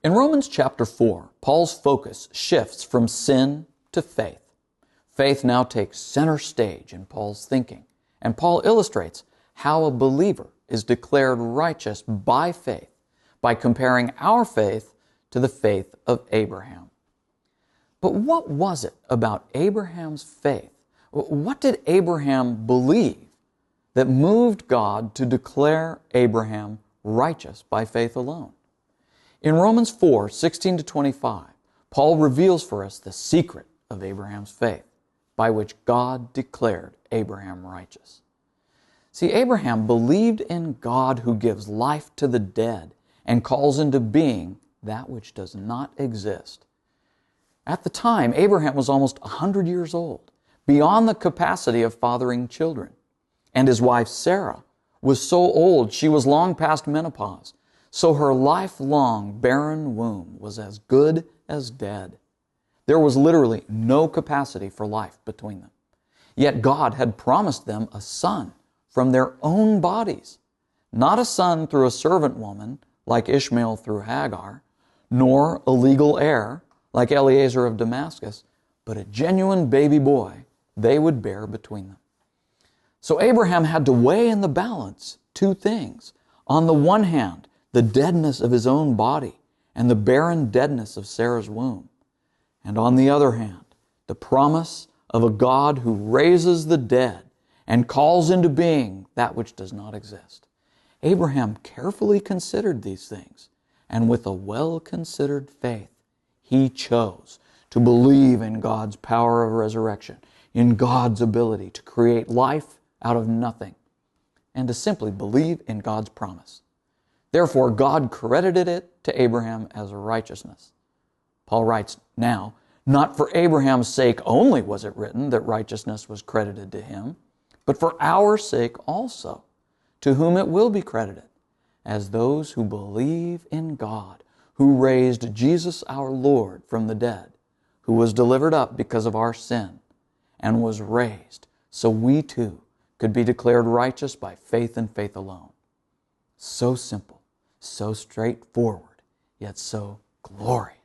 In Romans chapter 4, Paul's focus shifts from sin to faith. Faith now takes center stage in Paul's thinking, and Paul illustrates how a believer is declared righteous by faith by comparing our faith to the faith of Abraham. But what was it about Abraham's faith? What did Abraham believe that moved God to declare Abraham righteous by faith alone? In Romans 4, 16 to 25, Paul reveals for us the secret of Abraham's faith, by which God declared Abraham righteous. See, Abraham believed in God who gives life to the dead and calls into being that which does not exist. At the time, Abraham was almost 100 years old, beyond the capacity of fathering children. And his wife Sarah was so old she was long past menopause, so her lifelong barren womb was as good as dead. There was literally no capacity for life between them. Yet God had promised them a son from their own bodies, not a son through a servant woman like Ishmael through Hagar, nor a legal heir like Eliezer of Damascus, but a genuine baby boy they would bear between them. So Abraham had to weigh in the balance two things. On the one hand, the deadness of his own body and the barren deadness of Sarah's womb. And on the other hand, the promise of a God who raises the dead and calls into being that which does not exist. Abraham carefully considered these things, and with a well-considered faith, he chose to believe in God's power of resurrection, in God's ability to create life out of nothing, and to simply believe in God's promise. Therefore, God credited it to Abraham as righteousness. Paul writes, now, not for Abraham's sake only was it written that righteousness was credited to him, but for our sake also, to whom it will be credited, as those who believe in God, who raised Jesus our Lord from the dead, who was delivered up because of our sin, and was raised so we too could be declared righteous by faith and faith alone. So simple, so straightforward, yet so glorious.